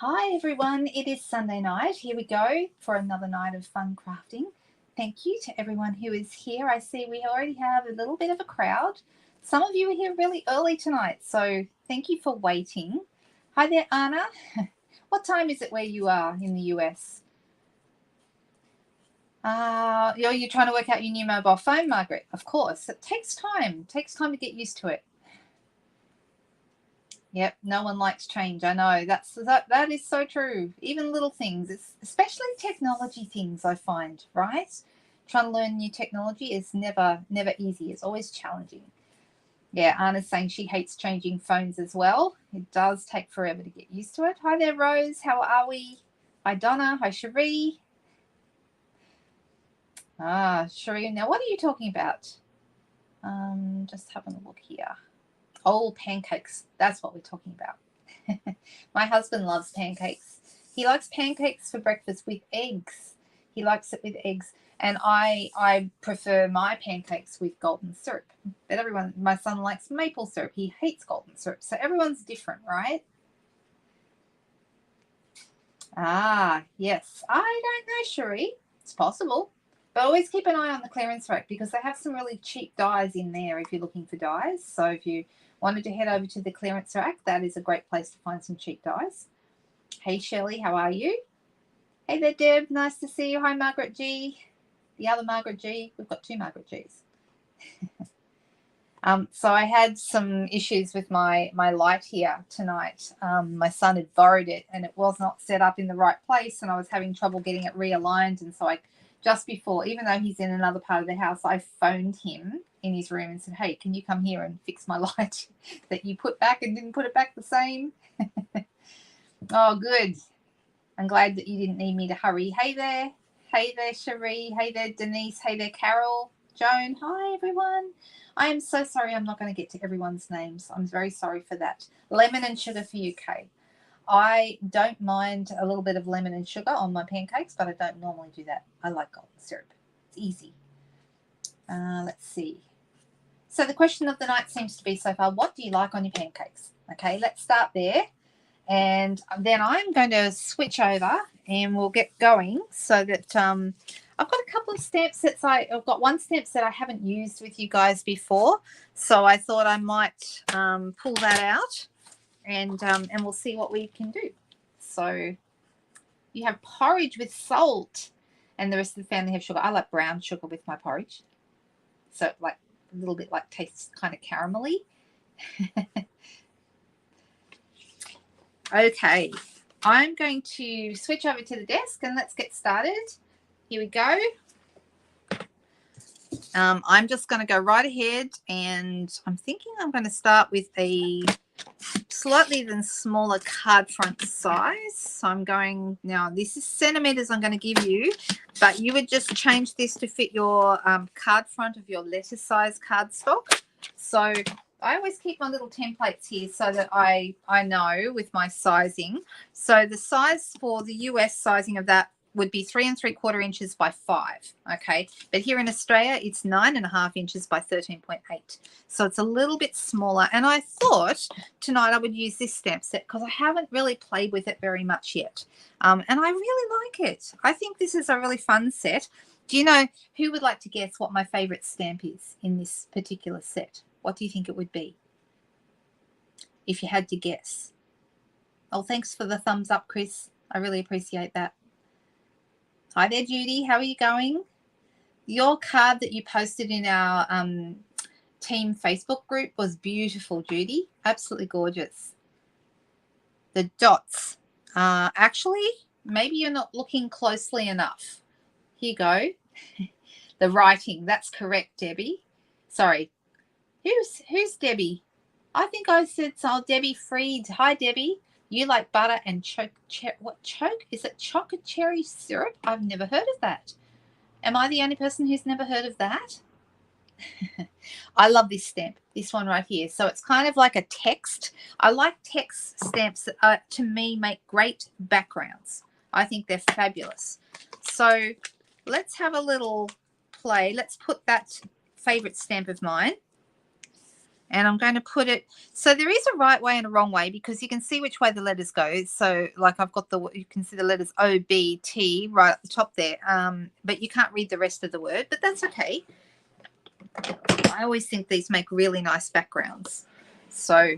Hi everyone, it is Sunday night. Here we go for another night of fun crafting. Thank you to everyone who is here. I see we already have a little bit of a crowd. Some of you are here really early tonight, so thank you for waiting. Hi there, Anna. What time is it where you are in the US? You're trying to work out your new mobile phone, Margaret. Of course, it takes time. It takes time to get used to it. Yep, no one likes change. I know that is so true. Even little things, especially technology things. I find trying to learn new technology is never easy. It's always challenging. Yeah, Anna's saying she hates changing phones as well. It does take forever to get used to it. Hi there, Rose. How are we? Hi, Donna. Hi, Cherie. Cherie. Now, what are you talking about? Just having a look here. Oh, pancakes. That's what we're talking about. My husband loves pancakes. He likes pancakes for breakfast with eggs. He likes it with eggs. And I prefer my pancakes with golden syrup. But my son likes maple syrup. He hates golden syrup. So everyone's different, right? Yes. I don't know, Cherie. It's possible. But always keep an eye on the clearance rack because they have some really cheap dyes in there if you're looking for dyes. So if you wanted to head over to the clearance rack, that is a great place to find some cheap dyes. Hey, Shelley, how are you? Hey there, Deb. Nice to see you. Hi, Margaret G. The other Margaret G. We've got two Margaret Gs. So I had some issues with my light here tonight. My son had borrowed it and it was not set up in the right place and I was having trouble getting it realigned. And so just before, even though he's in another part of the house, I phoned him in his room and said, hey, can you come here and fix my light that you put back and didn't put it back the same? Oh, good. I'm glad that you didn't need me to hurry. Hey there, Cherie. Hey there, Denise. Hey there, Carol. Joan. Hi, everyone. I am so sorry I'm not going to get to everyone's names. I'm very sorry for that. Lemon and sugar for UK. I don't mind a little bit of lemon and sugar on my pancakes, but I don't normally do that. I like golden syrup. It's easy. Let's see. So the question of the night seems to be so far, what do you like on your pancakes? Okay, let's start there. And then I'm going to switch over and we'll get going so that I've got a couple of stamp sets. I've got one stamp set I haven't used with you guys before. So I thought I might pull that out and we'll see what we can do. So you have porridge with salt and the rest of the family have sugar. I like brown sugar with my porridge. So like a little bit like tastes kind of caramelly. Okay, I'm going to switch over to the desk and let's get started. Here we go. I'm just going to go right ahead and I'm thinking I'm going to start with a slightly smaller card front size. So I'm going, now this is centimeters I'm going to give you, but you would just change this to fit your card front of your letter size cardstock. So I always keep my little templates here so that I know with my sizing. So the size for the US sizing of that would be 3 3/4 inches by 5. Okay, but here in Australia it's 9.5 inches by 13.8. So it's a little bit smaller. And I thought tonight I would use this stamp set because I haven't really played with it very much yet. And I really like it. I think this is a really fun set. Do you know who would like to guess what my favorite stamp is in this particular set? What do you think it would be? If you had to guess. Oh, thanks for the thumbs up, Chris. I really appreciate that. Hi there, Judy. How are you going? Your card that you posted in our team Facebook group was beautiful, Judy. Absolutely gorgeous. The dots. Actually, maybe you're not looking closely enough. Here you go. The writing. That's correct, Debbie. Sorry. Who's Debbie? I think I said so. Debbie Freed. Hi, Debbie. You like butter and choke? Is it chocolate cherry syrup? I've never heard of that. Am I the only person who's never heard of that? I love this stamp, this one right here. So it's kind of like a text. I like text stamps that to me make great backgrounds. I think they're fabulous. So let's have a little play. Let's put that favorite stamp of mine And I'm going to put it, so there is a right way and a wrong way because you can see which way the letters go. So like I've got you can see the letters O, B, T right at the top there. But you can't read the rest of the word, but that's okay. I always think these make really nice backgrounds. So,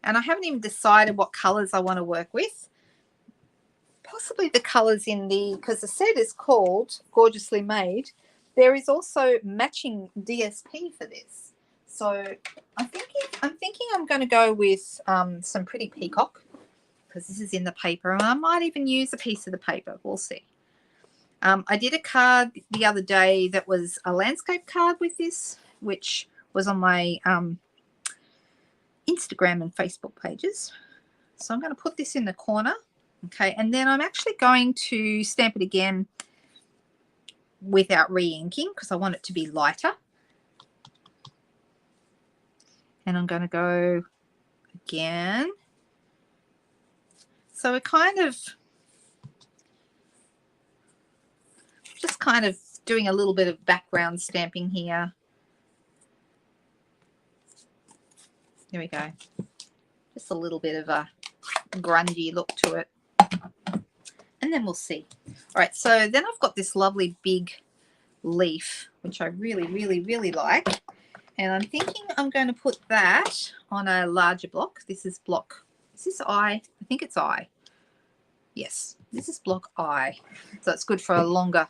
and I haven't even decided what colors I want to work with. Possibly the colors in because the set is called Gorgeously Made. There is also matching DSP for this. So I'm thinking I'm going to go with some Pretty Peacock because this is in the paper, and I might even use a piece of the paper. We'll see. I did a card the other day that was a landscape card with this, which was on my Instagram and Facebook pages. So I'm going to put this in the corner. Okay, and then I'm actually going to stamp it again without re-inking because I want it to be lighter. And I'm going to go again. So we're just kind of doing a little bit of background stamping here. There we go. Just a little bit of a grungy look to it. And then we'll see. All right, so then I've got this lovely big leaf, which I really, really, really like. And I'm thinking I'm going to put that on a larger block. This is block, is this I? I think it's I. Yes, this is block I. So it's good for a longer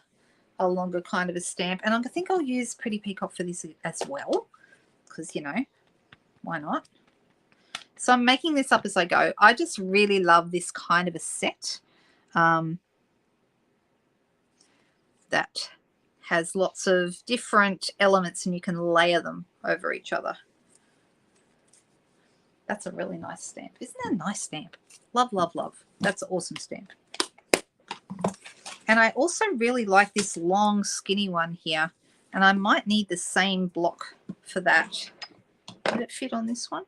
kind of a stamp. And I think I'll use Pretty Peacock for this as well, because, you know, why not? So I'm making this up as I go. I just really love this kind of a set that has lots of different elements and you can layer them over each other. That's a really nice stamp. Isn't that a nice stamp? Love, love, love. That's an awesome stamp. And I also really like this long skinny one here, and I might need the same block for that. Did it fit on this one?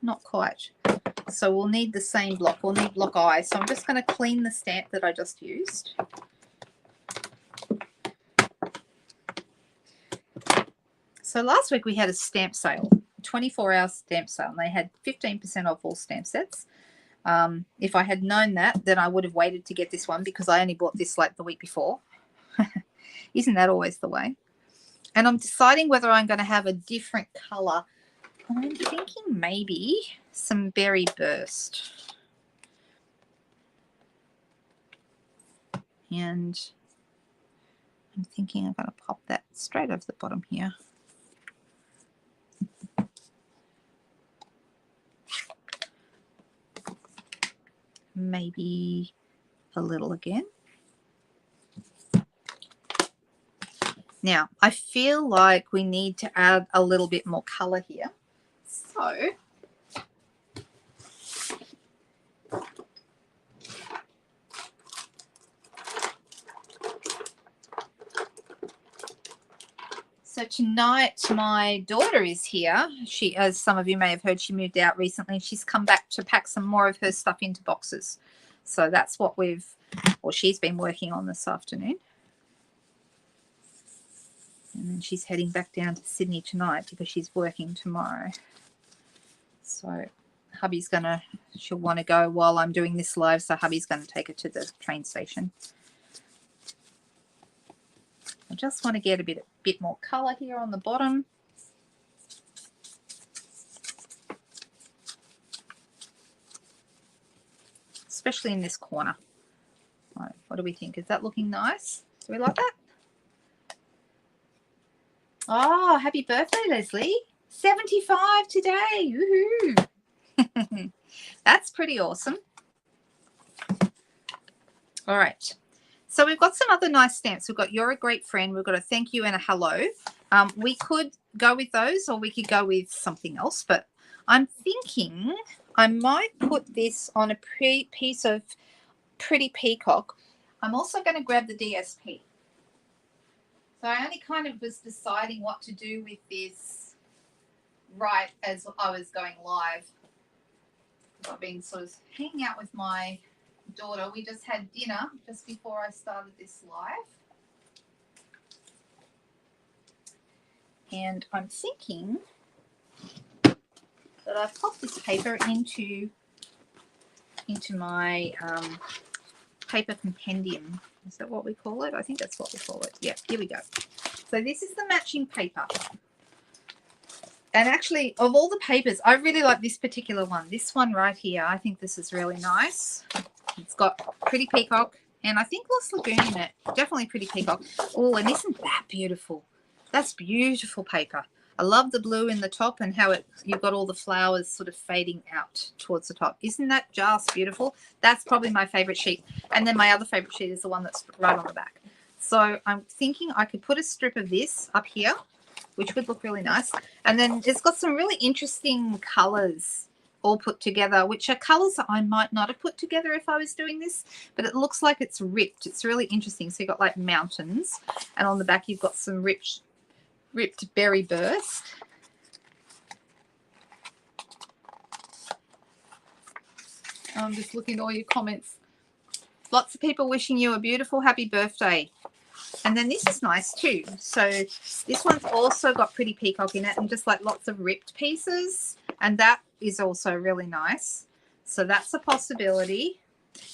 Not quite. So we'll need the same block. We'll need block I. So I'm just going to clean the stamp that I just used. So last week we had a stamp sale, 24-hour stamp sale, and they had 15% off all stamp sets. If I had known that, then I would have waited to get this one because I only bought this like the week before. Isn't that always the way? And I'm deciding whether I'm going to have a different color. I'm thinking maybe some Berry Burst. And I'm thinking I'm going to pop that straight over the bottom here. Maybe a little again. Now, I feel like we need to add a little bit more color here. So tonight my daughter is here. She, as some of you may have heard, she moved out recently. She's come back to pack some more of her stuff into boxes. So that's what she's been working on this afternoon. And then she's heading back down to Sydney tonight because she's working tomorrow. So hubby's she'll want to go while I'm doing this live. So hubby's going to take her to the train station. I just want to get a bit more color here on the bottom. Especially in this corner. Right, what do we think? Is that looking nice? Do we like that? Oh, happy birthday, Leslie. 75 today. Woohoo. That's pretty awesome. All right. So we've got some other nice stamps. We've got You're a Great Friend. We've got a thank you and a hello. We could go with those or we could go with something else, but I'm thinking I might put this on a piece of Pretty Peacock. I'm also going to grab the DSP. So I only kind of was deciding what to do with this right as I was going live. I've been sort of hanging out with my daughter. We just had dinner just before I started this live. And I'm thinking But I've popped this paper into my paper compendium. Is that what we call it? I think that's what we call it. Yeah, here we go. So this is the matching paper. And actually, of all the papers, I really like this particular one. This one right here, I think this is really nice. It's got Pretty Peacock and I think Lost Lagoon in it. Definitely Pretty Peacock. Oh, and isn't that beautiful? That's beautiful paper. I love the blue in the top and how you've got all the flowers sort of fading out towards the top. Isn't that just beautiful? That's probably my favorite sheet. And then my other favorite sheet is the one that's right on the back. So I'm thinking I could put a strip of this up here, which would look really nice. And then it's got some really interesting colors all put together, which are colors that I might not have put together if I was doing this, but it looks like it's ripped. It's really interesting. So you've got like mountains, and on the back you've got some ripped berry burst. I'm just looking at all your comments. Lots of people wishing you a beautiful happy birthday. And then this is nice too. So this one's also got Pretty Peacock in it and just like lots of ripped pieces. And that is also really nice. So that's a possibility.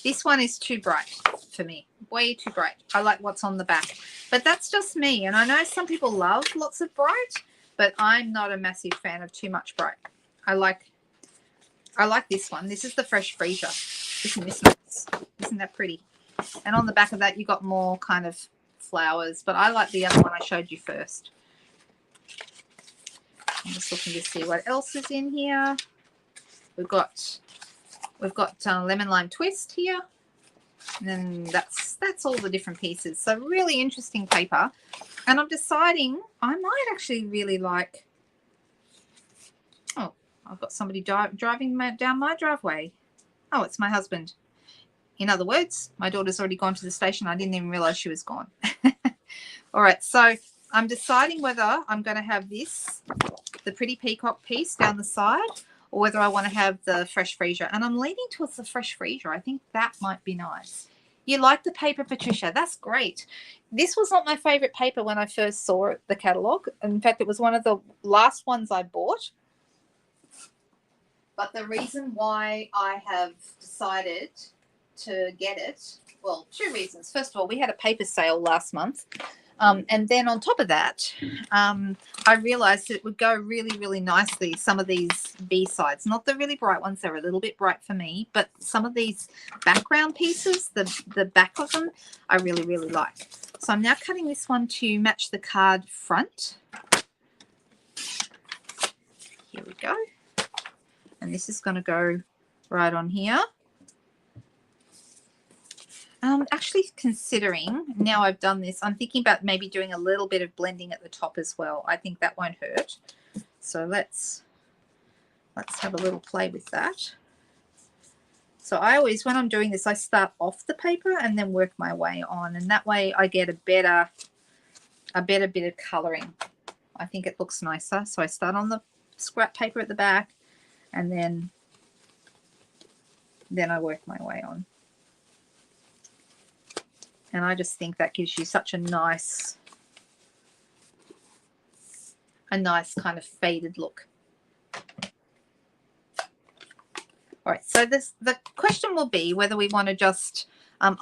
This one is too bright for me. Way too bright. I like what's on the back. But that's just me. And I know some people love lots of bright, but I'm not a massive fan of too much bright. I like this one. This is the Fresh Freesia. Isn't this nice? Isn't that pretty? And on the back of that, you got more kind of flowers, but I like the other one I showed you first. I'm just looking to see what else is in here. We've got lemon lime twist here, and then that's all the different pieces. So really interesting paper, and I'm deciding I might actually really like. Oh, I've got somebody driving down my driveway. Oh, it's my husband. In other words, my daughter's already gone to the station. I didn't even realize she was gone. All right, so I'm deciding whether I'm going to have the Pretty Peacock piece down the side, or whether I want to have the Fresh Freesia. And I'm leaning towards the Fresh Freesia. I think that might be nice. You like the paper, Patricia? That's great. This was not my favorite paper when I first saw it, the catalogue. In fact, it was one of the last ones I bought. But the reason why I have decided to get it, well, two reasons. First of all, we had a paper sale last month. And then on top of that, I realized it would go really, really nicely, some of these B-sides. Not the really bright ones. They're a little bit bright for me. But some of these background pieces, the back of them, I really, really like. So I'm now cutting this one to match the card front. Here we go. And this is going to go right on here. Actually considering, now I've done this, I'm thinking about maybe doing a little bit of blending at the top as well. I think that won't hurt. So let's have a little play with that. So I always, when I'm doing this, I start off the paper and then work my way on. And that way I get a better bit of colouring. I think it looks nicer. So I start on the scrap paper at the back, and then I work my way on. And I just think that gives you such a nice kind of faded look. All right, so the question will be whether we want to just, I'm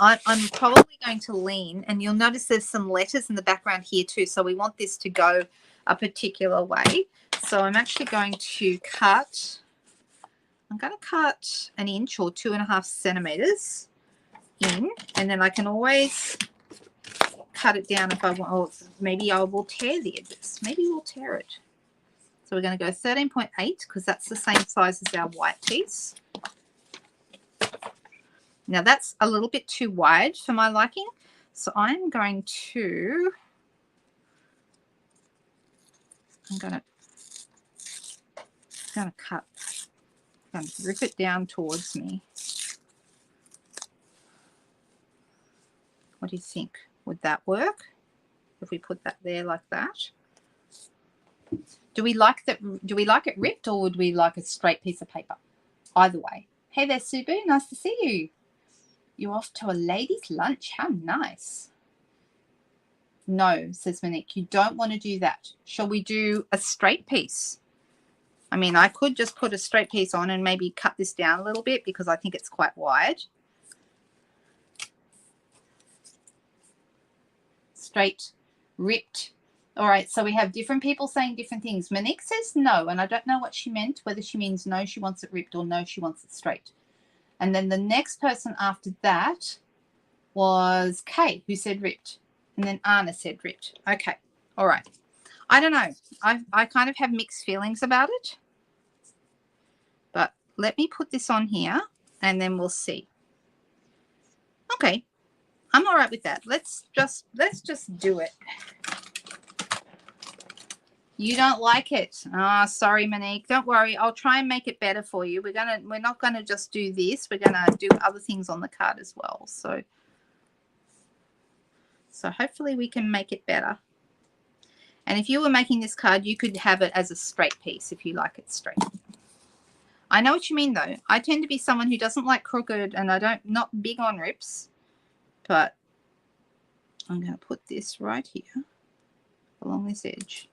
probably going to lean, and you'll notice there's some letters in the background here too, so we want this to go a particular way. So I'm actually going to cut, I'm going to cut an inch or 2.5 centimeters in, and then I can always cut it down if I want, or maybe I will tear the edges. Maybe we'll tear it. So we're going to go 13.8 because that's the same size as our white piece. Now that's a little bit too wide for my liking, so I'm going to cut, I'm going to rip it down towards me. What do you think? Would that work if we put that there like that? Do we like that? Do we like it ripped, or would we like a straight piece of paper? Either way. Hey there, Subu. Nice to see you. You're off to a ladies' lunch. How nice. No, says Monique. You don't want to do that. Shall we do a straight piece? I mean, I could just put a straight piece on and maybe cut this down a little bit because I think it's quite wide. Straight, ripped. All right, so we have different people saying different things. Monique says no, and I don't know what she meant, whether she means no, she wants it ripped, or no, she wants it straight. And then the next person after that was Kay, who said ripped. And then Anna said ripped. Okay, all right. I don't know. I kind of have mixed feelings about it. But let me put this on here, and then we'll see. Okay, I'm all right with that. Let's just do it. You don't like it. Oh, sorry, Monique. Don't worry. I'll try and make it better for you. We're not gonna just do this. We're gonna do other things on the card as well. So hopefully we can make it better. And if you were making this card, you could have it as a straight piece if you like it straight. I know what you mean though. I tend to be someone who doesn't like crooked, and not big on rips, but I'm going to put this right here along this edge.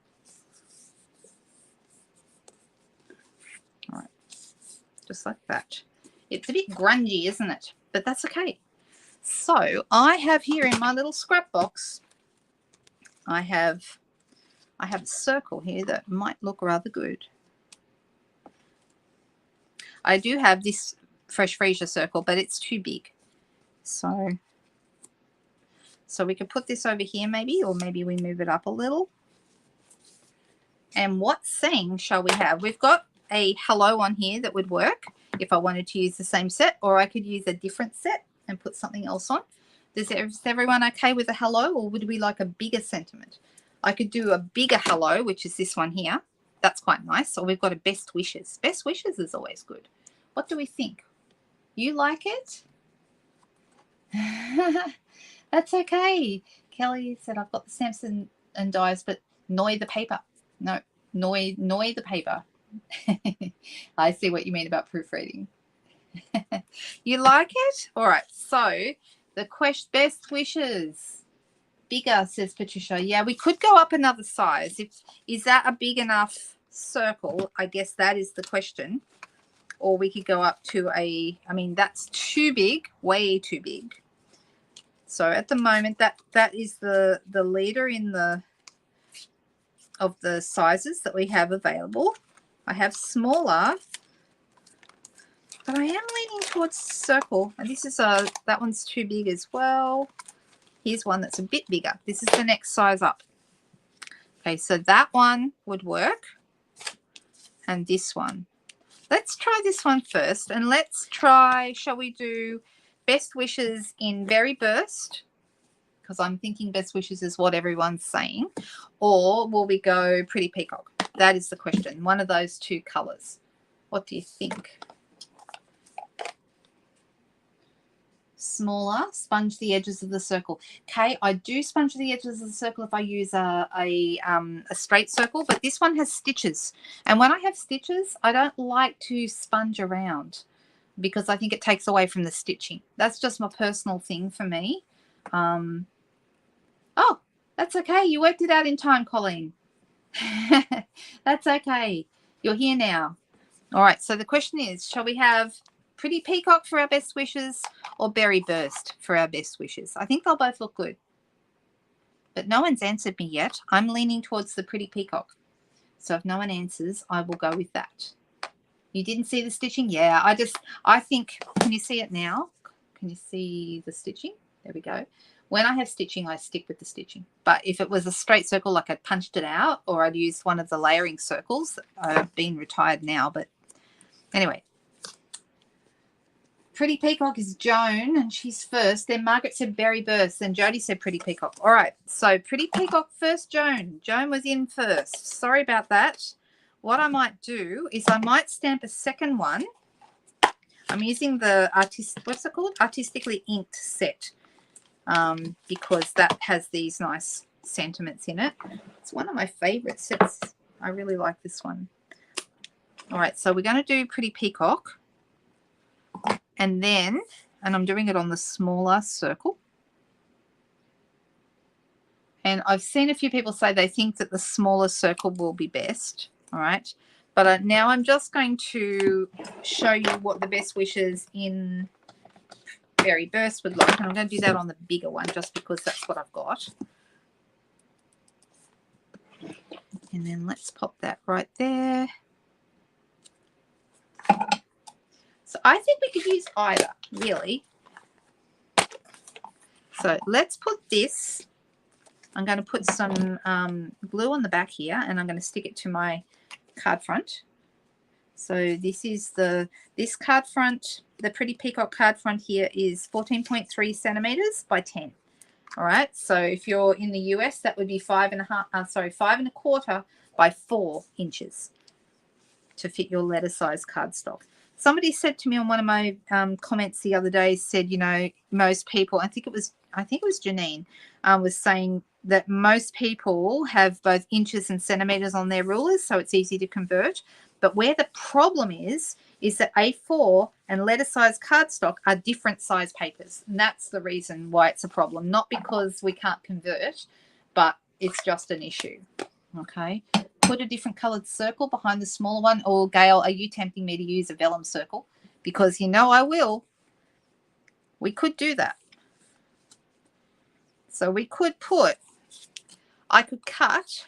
All right, just like that. It's a bit grungy, isn't it? But that's okay. So I have here in my little scrap box, I have a circle here that might look rather good. I do have this Fresh Freesia circle, but it's too big. So we could put this over here maybe, or maybe we move it up a little. And what saying shall we have? We've got a hello on here that would work if I wanted to use the same set, or I could use a different set and put something else on. Is everyone okay with a hello, or would we like a bigger sentiment? I could do a bigger hello, which is this one here. That's quite nice. Or we've got a best wishes. Best wishes is always good. What do we think? You like it? That's okay. Kelly said, I've got the stamps and dies, but Noi the paper. No, Noi the paper. I see what you mean about proofreading. You like it? All right. So the best wishes. Bigger, says Patricia. Yeah, we could go up another size. Is that a big enough circle? I guess that is the question. Or we could go up to I mean, that's too big, way too big. So at the moment, that is the leader of the sizes that we have available. I have smaller, but I am leaning towards circle. And this is that one's too big as well. Here's one that's a bit bigger. This is the next size up. Okay, so that one would work. And this one. Let's try this one first. And let's try, shall we do best wishes in Berry Burst? Because I'm thinking best wishes is what everyone's saying. Or will we go Pretty Peacock? That is the question. One of those two colors. What do you think? Smaller, sponge the edges of the circle. Okay, I do sponge the edges of the circle if I use a straight circle, but this one has stitches. And when I have stitches, I don't like to sponge around because I think it takes away from the stitching. That's just my personal thing for me. Oh, that's okay. You worked it out in time, Colleen. That's okay. You're here now. All right, so the question is, shall we have Pretty Peacock for our best wishes or Berry Burst for our best wishes? I think they'll both look good. But no one's answered me yet. I'm leaning towards the Pretty Peacock. So if no one answers, I will go with that. You didn't see the stitching? Yeah, I think, can you see it now? Can you see the stitching? There we go. When I have stitching, I stick with the stitching. But if it was a straight circle, like I'd punched it out, or I'd used one of the layering circles. I've been retired now, but anyway. Pretty Peacock is Joan, and she's first. Then Margaret said Berry Burst. Then Jody said Pretty Peacock. All right, so Pretty Peacock first, Joan. Joan was in first. Sorry about that. What I might do is I might stamp a second one. I'm using the what's it called? Artistically Inked set because that has these nice sentiments in it. It's one of my favorite sets. I really like this one. All right, so we're going to do Pretty Peacock. And then, and I'm doing it on the smaller circle. And I've seen a few people say they think that the smaller circle will be best. All right. But now I'm just going to show you what the best wishes in Berry Burst would like. And I'm going to do that on the bigger one just because that's what I've got. And then let's pop that right there. So I think we could use either, really. So let's put this. I'm going to put some glue on the back here, and I'm going to stick it to my card front. So this is this card front, the Pretty Peacock card front here is 14.3 centimeters by 10. All right. So if you're in the US, that would be 5.25 by 4 inches to fit your letter size cardstock. Somebody said to me on one of my comments the other day, said, you know, most people, I think it was Janine, was saying that most people have both inches and centimeters on their rulers, so it's easy to convert. But where the problem is that A4 and letter size cardstock are different size papers. And that's the reason why it's a problem. Not because we can't convert, but it's just an issue. Okay. Put a different colored circle behind the smaller one. Or Gail, are you tempting me to use a vellum circle? Because you know I will. We could do that. So we could I could cut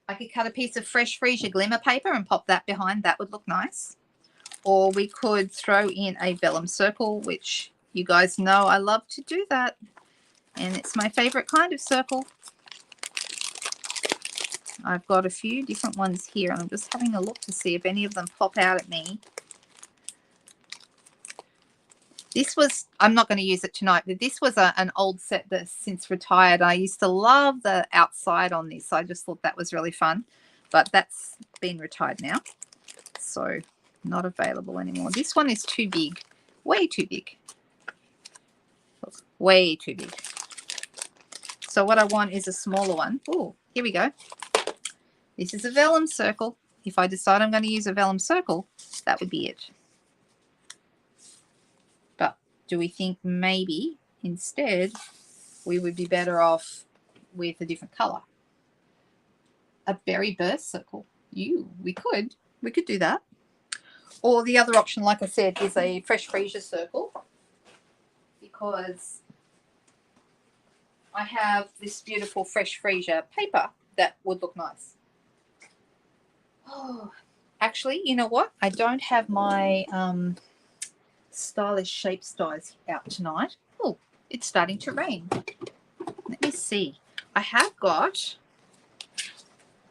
a piece of fresh freesia glimmer paper and pop that behind. That would look nice. Or we could throw in a vellum circle, which you guys know I love to do that. And it's my favorite kind of circle. I've got a few different ones here. I'm just having a look to see if any of them pop out at me. This was, I'm not going to use it tonight, but this was an old set that's since retired. I used to love the outside on this. I just thought that was really fun, but that's been retired now. So not available anymore. This one is too big, way too big. Look, way too big. So what I want is a smaller one. Oh, here we go. This is a vellum circle. If I decide I'm going to use a vellum circle, that would be it. But do we think maybe instead we would be better off with a different color? A Berry Burst circle. We could do that. Or the other option, like I said, is a fresh freesia circle, because I have this beautiful fresh freesia paper that would look nice. Oh, actually, you know what? I don't have my stylish shape dies out tonight. Oh, it's starting to rain. Let me see. I have got,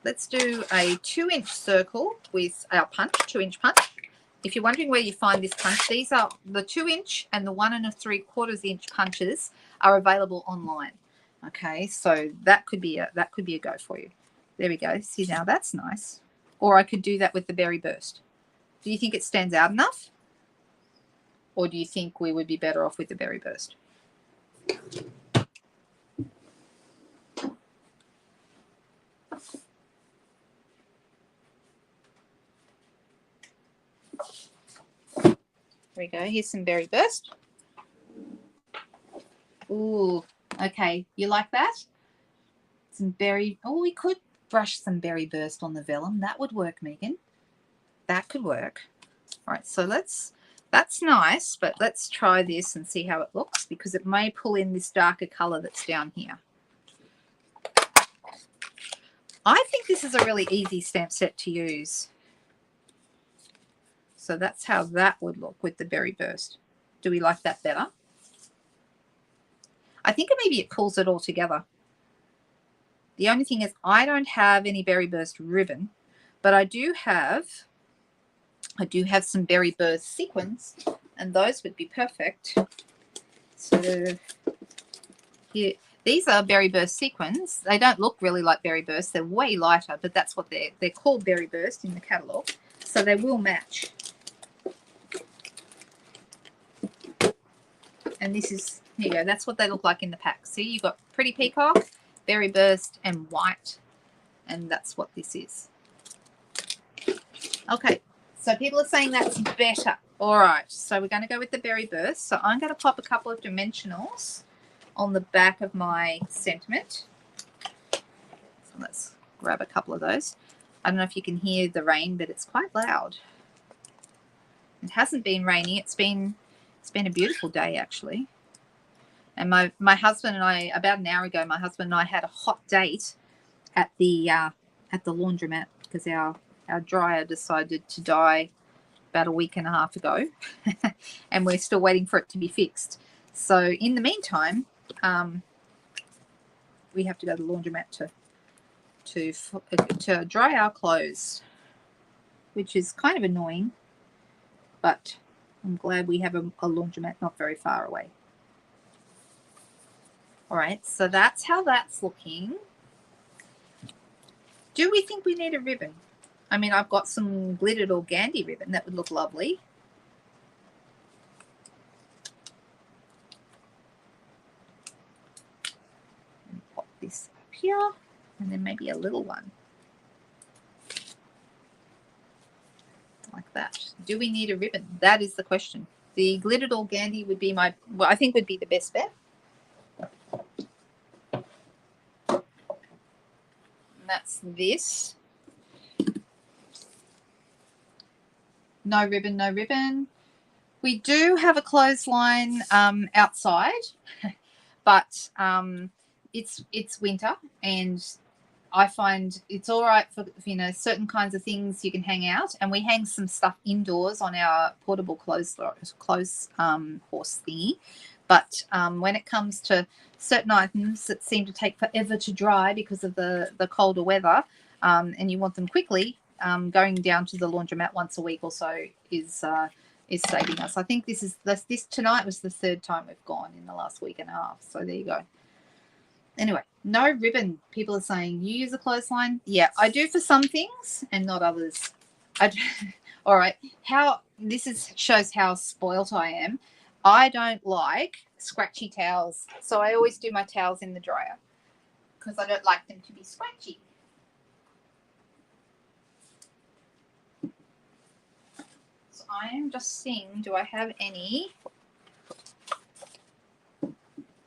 let's do a 2-inch circle with our punch, 2-inch punch. If you're wondering where you find this punch, these are the 2-inch and the 1 3/4-inch punches are available online. Okay, so that could be a go for you. There we go. See, now that's nice. Or I could do that with the Berry Burst. Do you think it stands out enough? Or do you think we would be better off with the Berry Burst? There we go. Here's some Berry Burst. Ooh, okay. You like that? Some berry. Oh, we could brush some Berry Burst on the vellum. That would work, Megan. That could work. All right, so that's nice, but let's try this and see how it looks, because it may pull in this darker color that's down here. I think this is a really easy stamp set to use. So that's how that would look with the Berry Burst. Do we like that better? I think maybe it pulls it all together. The only thing is I don't have any Berry Burst ribbon, but I do have some Berry Burst sequins, and those would be perfect. So here, these are Berry Burst sequins. They don't look really like Berry Burst. They're way lighter, but that's what they're called, Berry Burst in the catalogue. So they will match. And this is, here you go, that's what they look like in the pack. See, you've got Pretty Peacock, Berry Burst, and white. And that's what this is. Okay, so people are saying that's better. All right, so we're going to go with the Berry Burst. So I'm going to pop a couple of dimensionals on the back of my sentiment. So let's grab a couple of those. I don't know if you can hear the rain, but it's quite loud. It hasn't been raining. It's been a beautiful day, actually. And my husband and I, about an hour ago, my husband and I had a hot date at the laundromat because our dryer decided to die about a week and a half ago, and we're still waiting for it to be fixed. So in the meantime, we have to go to the laundromat to dry our clothes, which is kind of annoying, but I'm glad we have a laundromat not very far away. All right, so that's how that's looking. Do we think we need a ribbon? I mean, I've got some glittered organdy ribbon that would look lovely. Pop this up here, and then maybe a little one. Like that. Do we need a ribbon? That is the question. The glittered organdy would be I think would be the best bet. And that's this. No ribbon, no ribbon. We do have a clothesline outside, but it's winter, and I find it's all right for certain kinds of things you can hang out, and we hang some stuff indoors on our portable clothes horse thingy. But when it comes to certain items that seem to take forever to dry because of the colder weather, and you want them quickly, going down to the laundromat once a week or so is saving us. I think this tonight was the third time we've gone in the last week and a half. So there you go. Anyway, no ribbon. People are saying you use a clothesline. Yeah, I do for some things and not others. All right. Shows how spoilt I am. I don't like scratchy towels, so I always do my towels in the dryer because I don't like them to be scratchy. So I am just seeing, do I have any?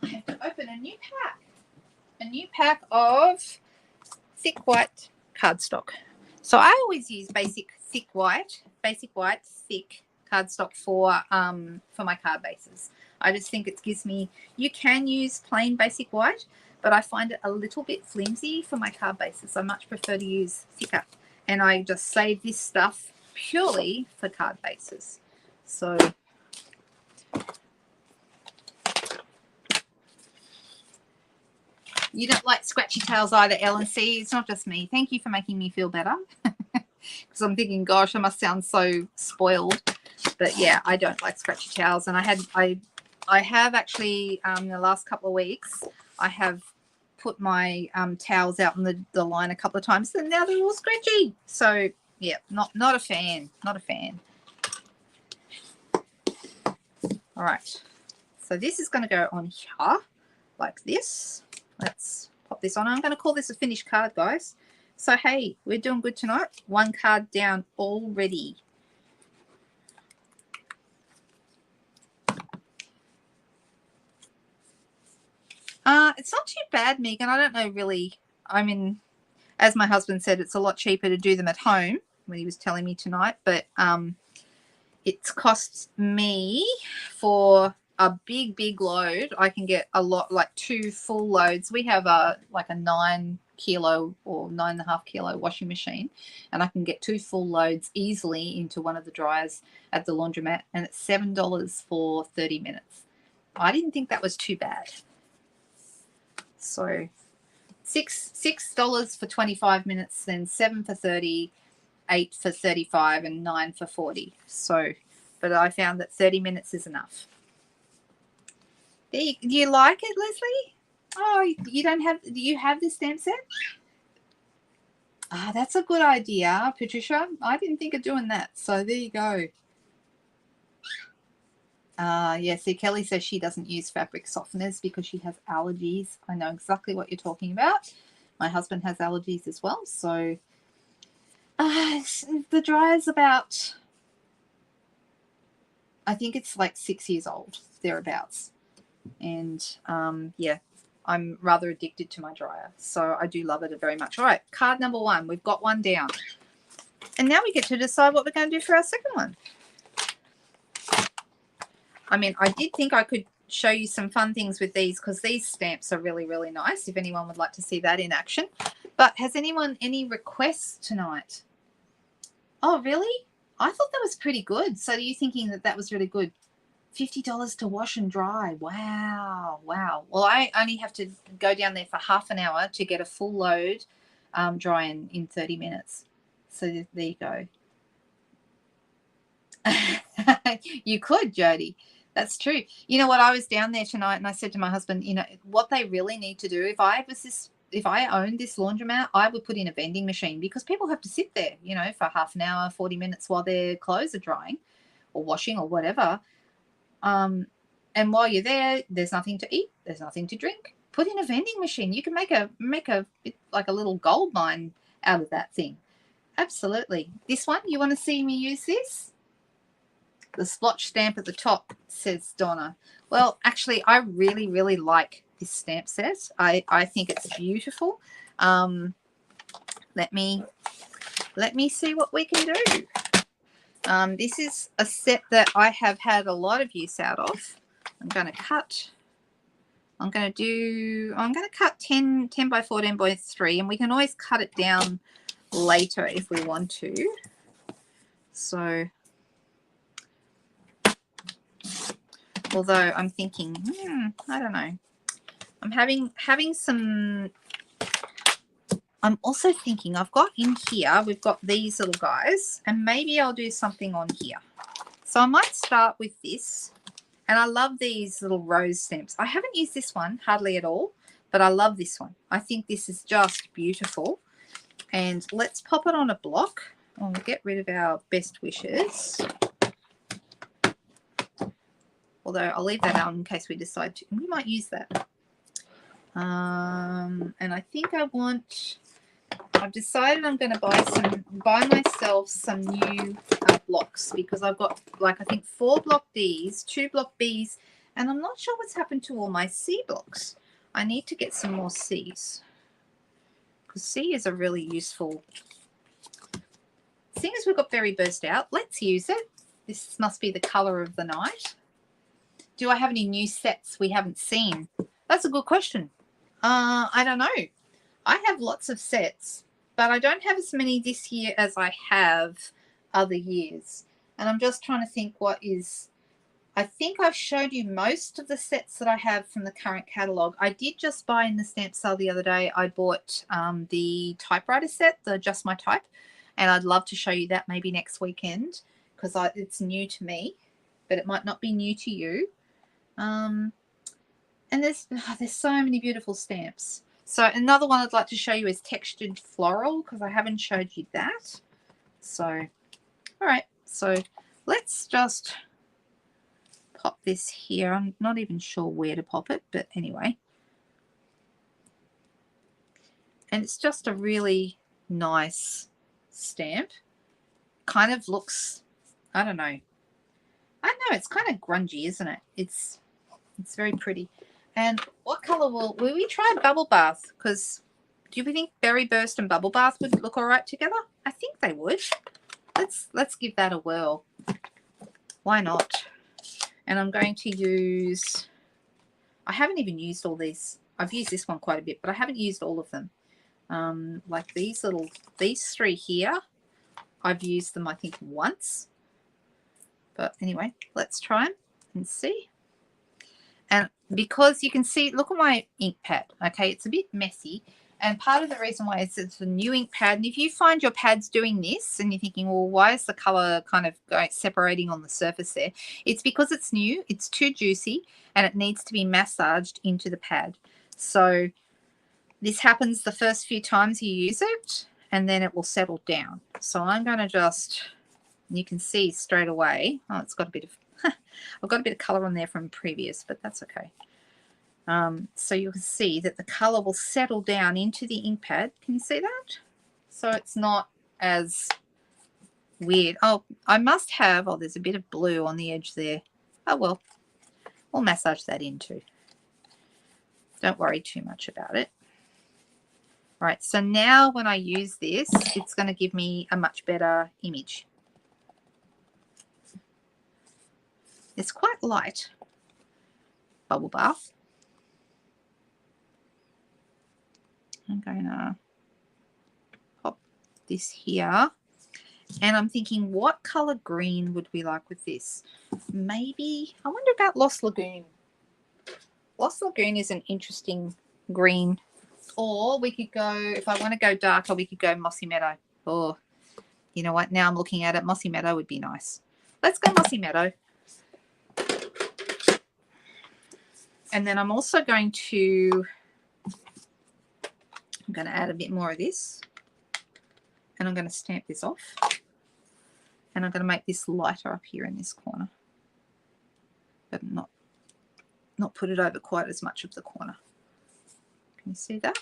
I have to open a new pack. A new pack of thick white cardstock. So I always use basic white, thick cardstock for my card bases. I just think it gives me, you can use plain basic white, but I find it a little bit flimsy for my card bases. I much prefer to use thicker, and I just save this stuff purely for card bases. So you don't like scratchy tails either, Ellen C. It's not just me. Thank you for making me feel better. Because I'm thinking, gosh, I must sound so spoiled. But yeah, I don't like scratchy towels. And I have actually, in the last couple of weeks, I have put my towels out on the line a couple of times, and now they're all scratchy. So yeah, not a fan. Not a fan. All right. So this is going to go on here like this. Let's pop this on. I'm going to call this a finished card, guys. So, hey, we're doing good tonight. One card down already. It's not too bad, Megan. I don't know really. I mean, as my husband said, it's a lot cheaper to do them at home when he was telling me tonight. But it's cost me for a big load. I can get a lot, like 2 full loads. We have like a 9 kilo or 9.5 kilo washing machine, and I can get 2 full loads easily into one of the dryers at the laundromat, and it's $7 for 30 minutes. I didn't think that was too bad. So $6 for 25 minutes, then 7 for 30, 8 for 35, and 9 for 40. So, but I found that 30 minutes is enough. Do you like it, Leslie? Oh, do you have the stamp set? Ah, that's a good idea, Patricia. I didn't think of doing that. So there you go. Yeah, see, Kelly says she doesn't use fabric softeners because she has allergies. I know exactly what you're talking about. My husband has allergies as well. So the dryer's about, I think it's like 6 years old, thereabouts. And yeah, I'm rather addicted to my dryer. So I do love it very much. All right, card number 1. We've got one down. And now we get to decide what we're going to do for our second one. I mean, I did think I could show you some fun things with these because these stamps are really, really nice if anyone would like to see that in action. But has anyone any requests tonight? Oh, really? I thought that was pretty good. So are you thinking that that was really good? $50 to wash and dry. Wow. Wow. Well, I only have to go down there for half an hour to get a full load dry in 30 minutes. So there you go. You could, Jody. That's true. You know what? I was down there tonight and I said to my husband, you know, what they really need to do, if I owned this laundromat, I would put in a vending machine because people have to sit there, you know, for half an hour, 40 minutes while their clothes are drying or washing or whatever. And while you're there, there's nothing to eat. There's nothing to drink. Put in a vending machine. You can make a like a little gold mine out of that thing. Absolutely. This one, you want to see me use this? The splotch stamp at the top, says Donna. Well, actually, I really, really like this stamp set. I think it's beautiful. Let me see what we can do. This is a set that I have had a lot of use out of. I'm going to cut 10 by 14 by 3, and we can always cut it down later if we want to. So, although I'm thinking, I don't know. I'm having some. I'm also thinking I've got in here, we've got these little guys, and maybe I'll do something on here. So I might start with this, and I love these little rose stamps. I haven't used this one hardly at all, but I love this one. I think this is just beautiful. And let's pop it on a block. We'll get rid of our best wishes. Although I'll leave that out in case we decide to. We might use that. And I think I've decided I'm going to buy myself some new blocks because I've got like I think 4 block Ds, 2 block Bs, and I'm not sure what's happened to all my C blocks. I need to get some more Cs because C is a really useful. Seeing as we've got Berry Burst out, let's use it. This must be the color of the night. Do I have any new sets we haven't seen? That's a good question. I don't know. I have lots of sets, but I don't have as many this year as I have other years. And I'm just trying to think what is. I think I've showed you most of the sets that I have from the current catalogue. I did just buy in the stamp sale the other day. I bought the typewriter set, the Just My Type, and I'd love to show you that maybe next weekend because it's new to me, but it might not be new to you. And there's so many beautiful stamps. So another one I'd like to show you is Textured Floral because I haven't showed you that. So, all right. So let's just pop this here. I'm not even sure where to pop it, but anyway. And it's just a really nice stamp. Kind of looks, I don't know. It's kind of grungy, isn't it? It's very pretty. And what color will we try Bubble Bath? Because do you think Berry Burst and Bubble Bath would look all right together? I think they would. Let's give that a whirl. Why not? And I'm going to use, I haven't even used all these. I've used this one quite a bit, but I haven't used all of them. Like these 3 here, I've used them I think once. But anyway, let's try them and see. And because you can see, look at my ink pad, okay? It's a bit messy. And part of the reason why is it's a new ink pad. And if you find your pads doing this and you're thinking, well, why is the color kind of separating on the surface there? It's because it's new, it's too juicy, and it needs to be massaged into the pad. So this happens the first few times you use it, and then it will settle down. So I'm going to just, you can see straight away, oh, it's got a bit of, I've got a bit of color on there from previous, but that's okay. So you can see that the color will settle down into the ink pad. Can you see that? So it's not as weird. Oh, I must have, oh, there's a bit of blue on the edge there. Oh, well, we'll massage that in too. Don't worry too much about it. Right, so now when I use this, it's going to give me a much better image. It's quite light, bubble bath. I'm going to pop this here. And I'm thinking, what color green would we like with this? Maybe, I wonder about Lost Lagoon. Lost Lagoon is an interesting green. Or we could go, if I want to go darker, we could go Mossy Meadow. Oh, you know what? Now I'm looking at it. Mossy Meadow would be nice. Let's go Mossy Meadow. And then I'm also going to, I'm going to add a bit more of this. And I'm going to stamp this off. And I'm going to make this lighter up here in this corner. But not put it over quite as much of the corner. Can you see that?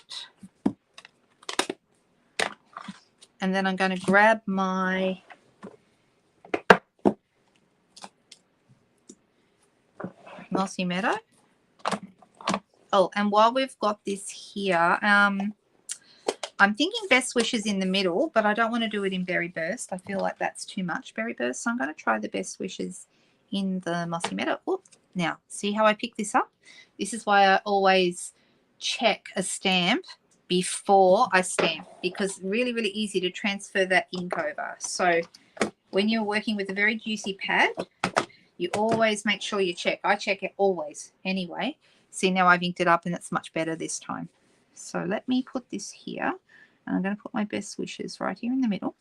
And then I'm going to grab my Mossy Meadow. Oh, and while we've got this here, I'm thinking Best Wishes in the middle, but I don't want to do it in Berry Burst. I feel like that's too much Berry Burst, so I'm going to try the Best Wishes in the Mossy Meadow. Oop. Now, see how I pick this up? This is why I always check a stamp before I stamp, because it's really, really easy to transfer that ink over. So when you're working with a very juicy pad, you always make sure you check. I check it always anyway. See, now I've inked it up and it's much better this time. So let me put this here, and I'm going to put my Best Wishes right here in the middle,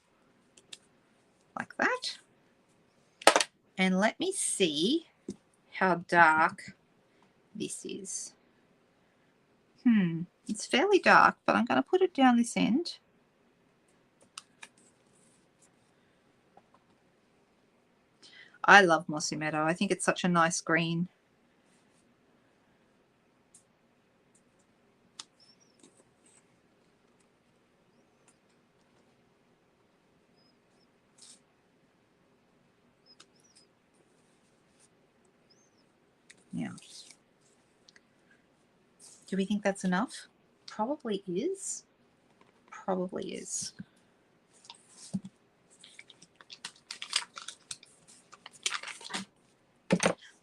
like that. And let me see how dark this is. It's fairly dark, but I'm going to put it down this end. I love Mossy Meadow. I think it's such a nice green. Now, do we think that's enough? Probably is. Probably is.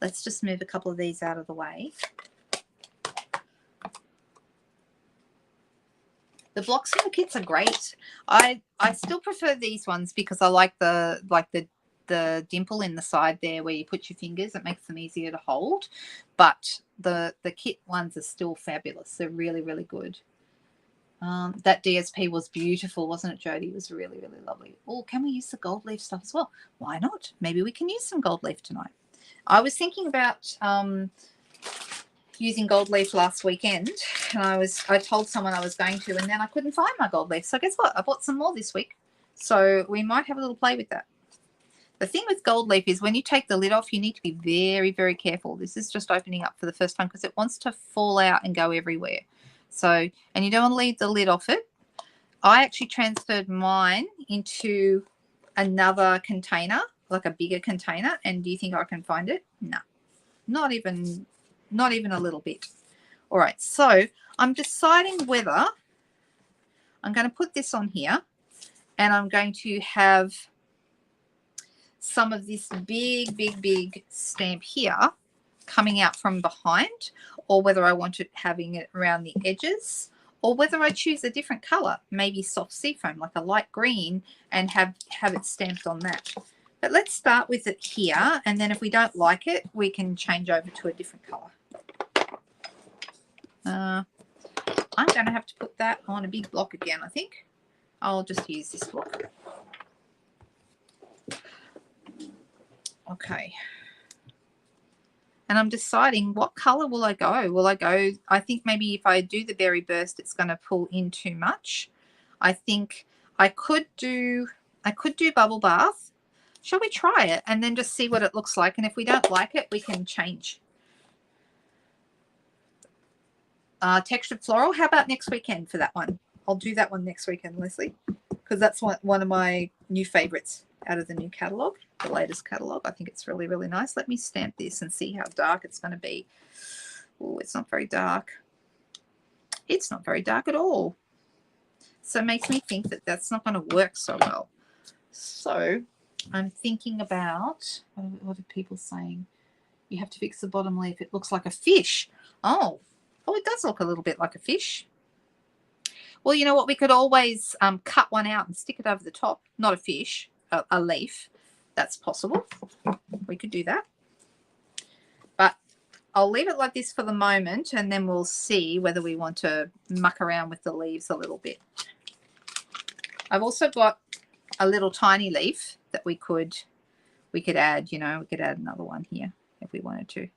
Let's just move a couple of these out of the way. The blocks in the kits are great. I still prefer these ones because I like the dimple in the side there where you put your fingers. It makes them easier to hold. But the kit ones are still fabulous. They're really, really good. That DSP was beautiful, wasn't it, Jody? It was really, really lovely. Oh, can we use the gold leaf stuff as well? Why not? Maybe we can use some gold leaf tonight. I was thinking about using gold leaf last weekend, and I told someone I was going to, and then I couldn't find my gold leaf. So guess what? I bought some more this week. So we might have a little play with that. The thing with gold leaf is when you take the lid off, you need to be very, very careful. This is just opening up for the first time because it wants to fall out and go everywhere. So, and you don't want to leave the lid off it. I actually transferred mine into another container, like a bigger container. And do you think I can find it? No, not even a little bit. All right, so I'm deciding whether I'm going to put this on here, and I'm going to have some of this big stamp here coming out from behind, or whether I want it having it around the edges, or whether I choose a different color, maybe soft seafoam, like a light green, and have it stamped on that. But let's start with it here, and then if we don't like it, we can change over to a different color. I'm going to have to put that on a big block again, I think. I'll just use this block. Okay. And I'm deciding what color will I go. Will I go, I think maybe if I do the Berry Burst, it's going to pull in too much. I think I could do Bubble Bath. Shall we try it and then just see what it looks like? And if we don't like it, we can change. Textured Floral, how about next weekend for that one? I'll do that one next weekend, Leslie, because that's one of my new favorites out of the new catalogue, the latest catalogue. I think it's really, really nice. Let me stamp this and see how dark it's going to be. Oh, it's not very dark. It's not very dark at all. So it makes me think that that's not going to work so well. So I'm thinking about, what are people saying? You have to fix the bottom leaf. It looks like a fish. Oh, it does look a little bit like a fish. Well, you know what? We could always cut one out and stick it over the top. Not a fish, a leaf. That's possible. We could do that. But I'll leave it like this for the moment, and then we'll see whether we want to muck around with the leaves a little bit. I've also got a little tiny leaf that we could add, you know, we could add another one here if we wanted to.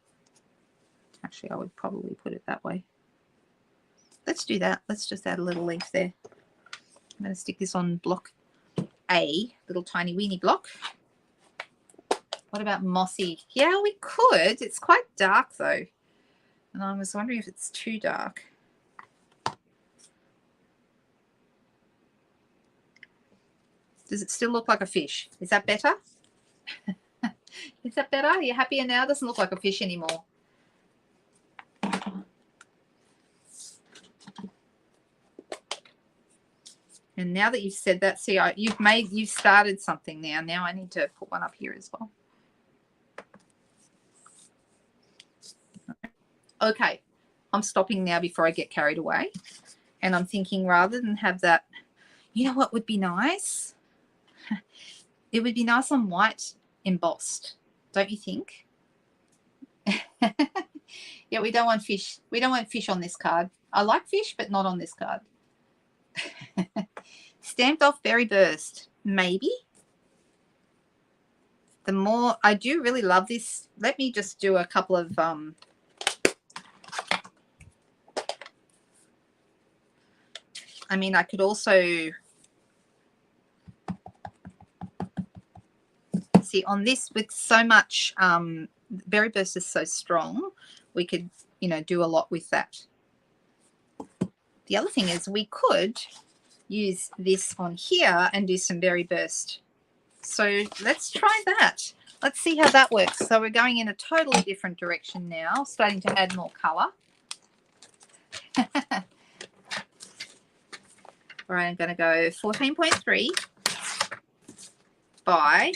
Actually, I would probably put it that way. Let's do that. Let's just add a little leaf there. I'm going to stick this on block A, little tiny weeny block. What about mossy? Yeah, we could. It's quite dark though. And I was wondering if it's too dark. Does it still look like a fish? Is that better? Is that better? Are you happier now? It doesn't look like a fish anymore. And now that you've said that, see, you've started something now. Now I need to put one up here as well. Okay, I'm stopping now before I get carried away. And I'm thinking rather than have that, you know what would be nice? It would be nice on white embossed, don't you think? Yeah, we don't want fish. We don't want fish on this card. I like fish, but not on this card. Stamped off berry burst, maybe. The more, I do really love this. Let me just do a couple of I mean, I could also see on this with so much berry burst is so strong, we could, you know, do a lot with that. The other thing is we could use this on here and do some berry burst. So let's try that. Let's see how that works. So we're going in a totally different direction now, starting to add more color. All right, I'm going to go 14.3 by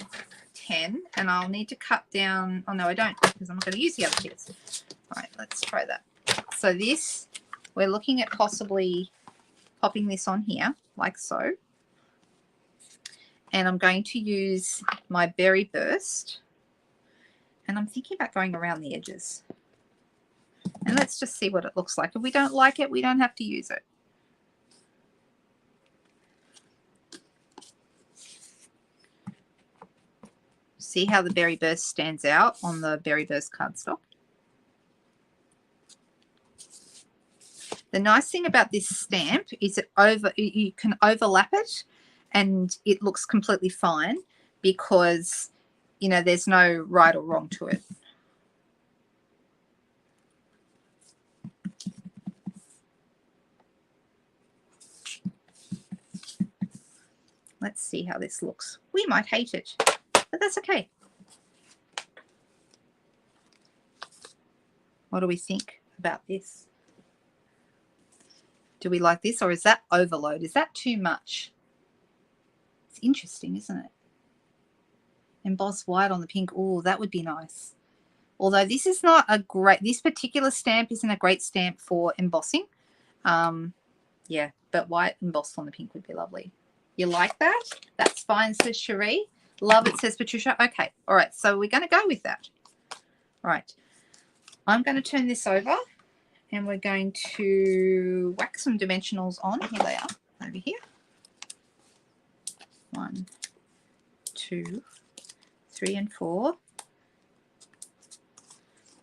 10, and I'll need to cut down. Oh, no, I don't, because I'm not going to use the other bits. All right, let's try that. So this, we're looking at possibly popping this on here, like so. And I'm going to use my berry burst. And I'm thinking about going around the edges. And let's just see what it looks like. If we don't like it, we don't have to use it. See how the berry burst stands out on the berry burst cardstock. The nice thing about this stamp is you can overlap it and it looks completely fine because, you know, there's no right or wrong to it. Let's see how this looks. We might hate it, but that's okay. What do we think about this? Do we like this, or is that overload? Is that too much? It's interesting, isn't it? Emboss white on the pink. Oh, that would be nice. Although this is not a great, this particular stamp isn't a great stamp for embossing. Yeah, but white embossed on the pink would be lovely. You like that? That's fine, says Cherie. Love it, says Patricia. Okay, all right, so we're going to go with that. All right, I'm going to turn this over and we're going to whack some dimensionals on. Here they are, over here. 1, 2, 3, and 4.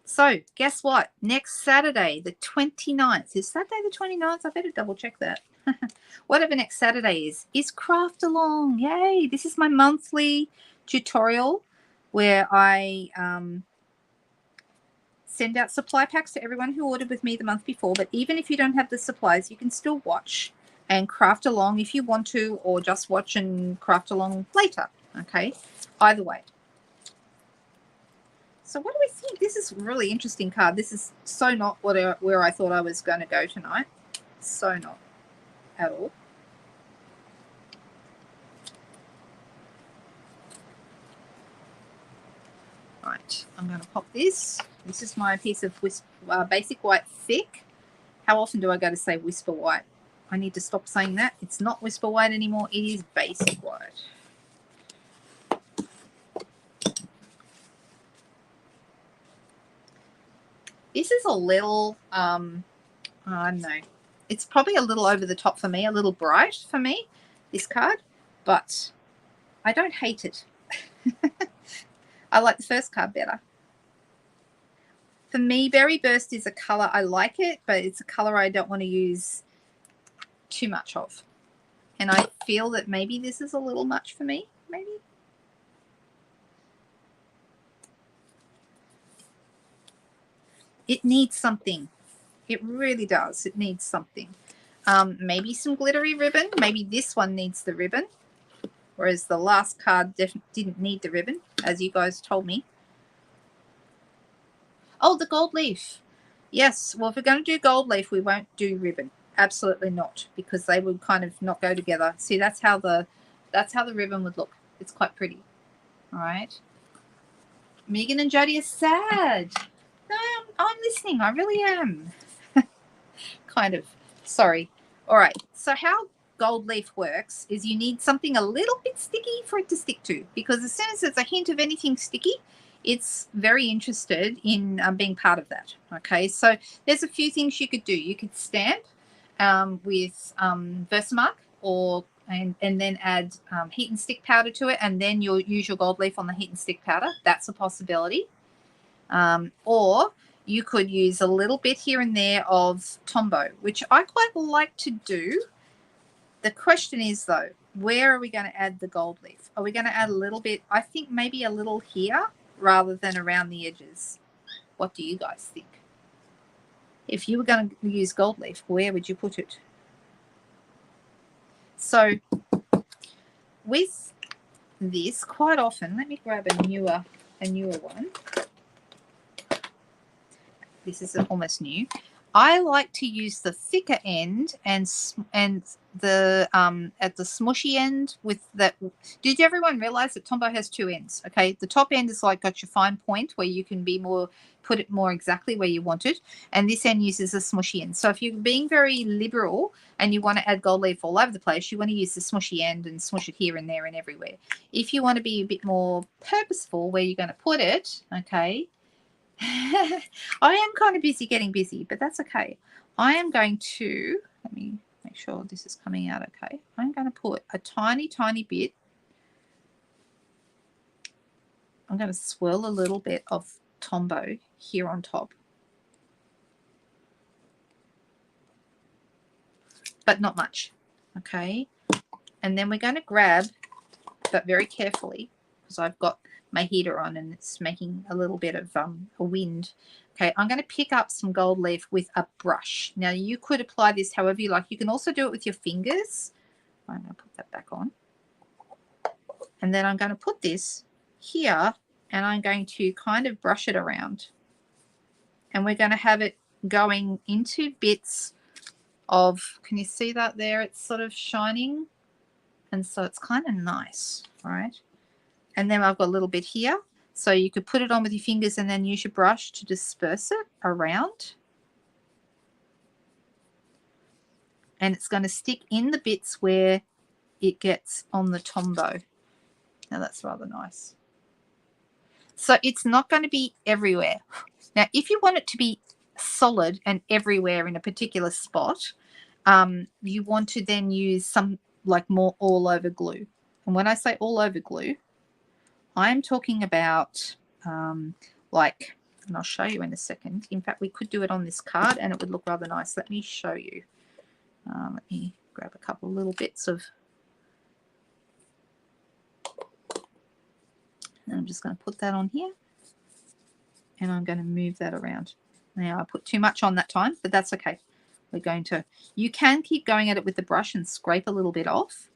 So guess what? Next Saturday, the 29th. Is Saturday the 29th? I better double check that. Whatever next Saturday is Craft Along. Yay. This is my monthly tutorial where I send out supply packs to everyone who ordered with me the month before. But even if you don't have the supplies, you can still watch and craft along if you want to, or just watch and craft along later. Okay, either way. So what do we think? This is a really interesting card. This is so not where I thought I was going to go tonight. So not at all. Right, I'm going to pop this. This is my piece of basic white thick. How often do I go to say whisper white? I need to stop saying that. It's not whisper white anymore. It is basic white. This is a little, I don't know. It's probably a little over the top for me, a little bright for me, this card, but I don't hate it. I like the first card better. For me, Berry Burst is a color. I like it, but it's a color I don't want to use too much of. And I feel that maybe this is a little much for me, maybe. It needs something. It really does. It needs something. Maybe some glittery ribbon. Maybe this one needs the ribbon, whereas the last card didn't need the ribbon, as you guys told me. Oh, the gold leaf. Yes. Well, if we're going to do gold leaf, we won't do ribbon. Absolutely not, because they would kind of not go together. See, that's how the ribbon would look. It's quite pretty. All right. Megan and Jody are sad. No, I'm listening. I really am. Kind of. Sorry. All right. So how gold leaf works is you need something a little bit sticky for it to stick to, because as soon as there's a hint of anything sticky, it's very interested in being part of that. Okay. So there's a few things you could do. You could stamp with Versamark and then add heat and stick powder to it, and then you'll use your gold leaf on the heat and stick powder. That's a possibility. Or you could use a little bit here and there of Tombow, which I quite like to do. The question is, though, where are we going to add the gold leaf? Are we going to add a little bit? I think maybe a little here rather than around the edges. What do you guys think? If you were going to use gold leaf, where would you put it? So with this, quite often, let me grab a newer one. This is almost new. I like to use the thicker end and the at the smushy end with that. Did everyone realize that Tombow has two ends? Okay, the top end is like got your fine point where you can be more, put it more exactly where you want it, and this end uses a smushy end. So if you're being very liberal and you want to add gold leaf all over the place, you want to use the smushy end and smush it here and there and everywhere. If you want to be a bit more purposeful where you're going to put it, okay. I am kind of getting busy, but that's okay. I am going to, let me make sure this is coming out okay. I'm going to put a tiny, tiny bit. I'm going to swirl a little bit of Tombow here on top. But not much, okay? And then we're going to grab, but very carefully, because I've got my heater on and it's making a little bit of a wind. Okay, I'm going to pick up some gold leaf with a brush. Now you could apply this however you like. You can also do it with your fingers. I'm going to put that back on. And then I'm going to put this here and I'm going to kind of brush it around. And we're going to have it going into bits of, can you see that there? It's sort of shining. And so it's kind of nice, right? And then I've got a little bit here. So you could put it on with your fingers and then use your brush to disperse it around. And it's going to stick in the bits where it gets on the Tombow. Now that's rather nice. So it's not going to be everywhere. Now, if you want it to be solid and everywhere in a particular spot, you want to then use some like more all over glue. And when I say all over glue, I'm talking about like, and I'll show you in a second. In fact, we could do it on this card and it would look rather nice. Let me show you. Let me grab a couple little bits of, and I'm just going to put that on here and I'm going to move that around. Now I put too much on that time, but that's okay. We're going to, you can keep going at it with the brush and scrape a little bit off,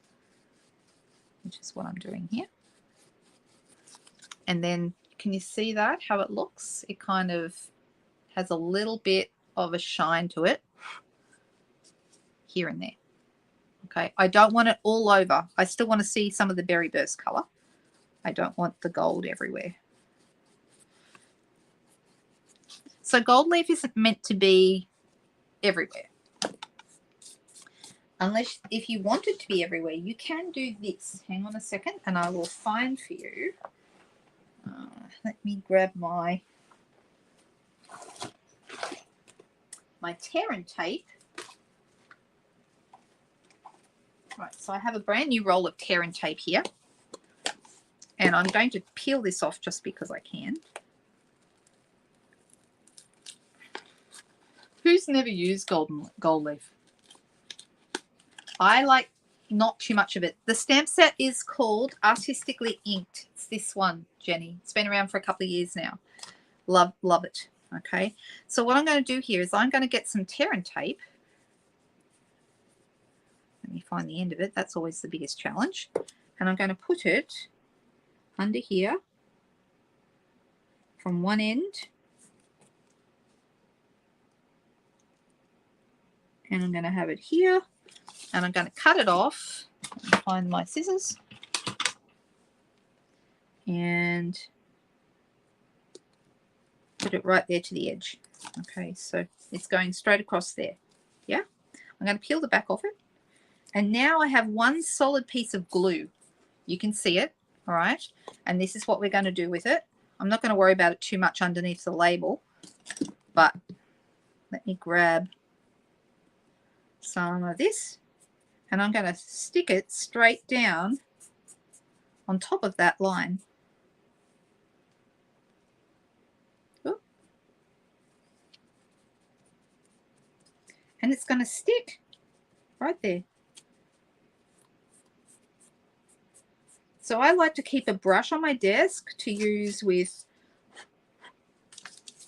which is what I'm doing here. And then can you see that, how it looks? It kind of has a little bit of a shine to it. here and there. Okay, I don't want it all over. I still want to see some of the berry burst color. I don't want the gold everywhere. So gold leaf isn't meant to be everywhere. Unless if you want it to be everywhere, you can do this. Hang on a second and I will find for you. Let me grab my tear and tape. Right, so I have a brand new roll of tear and tape here. And I'm going to peel this off just because I can. Who's never used gold leaf? I like not too much of it. The stamp set is called Artistically Inked. It's this one, Jenny. It's been around for a couple of years now. Love it. Okay. So what I'm going to do here is I'm going to get some tear and tape. Let me find the end of it. That's always the biggest challenge. And I'm going to put it under here from one end. And I'm going to have it here. And I'm going to cut it off. Find my scissors. And put it right there to the edge. Okay, so it's going straight across there. Yeah? I'm going to peel the back off it. And now I have one solid piece of glue. You can see it, all right? And this is what we're going to do with it. I'm not going to worry about it too much underneath the label, but let me grab some of this. And I'm going to stick it straight down on top of that line. Ooh. And it's going to stick right there. So I like to keep a brush on my desk to use with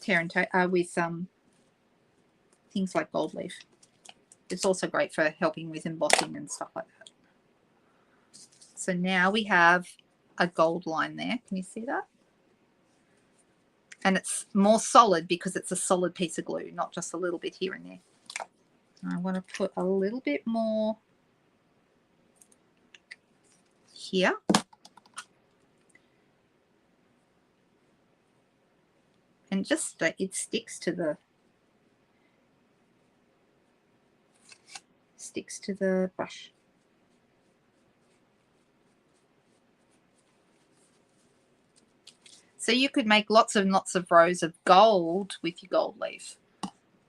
tear and tape, with things like gold leaf. It's also great for helping with embossing and stuff like that. So now we have a gold line there. Can you see that? And it's more solid because it's a solid piece of glue, not just a little bit here and there. I want to put a little bit more here. And just it sticks to the brush. So you could make lots and lots of rows of gold with your gold leaf,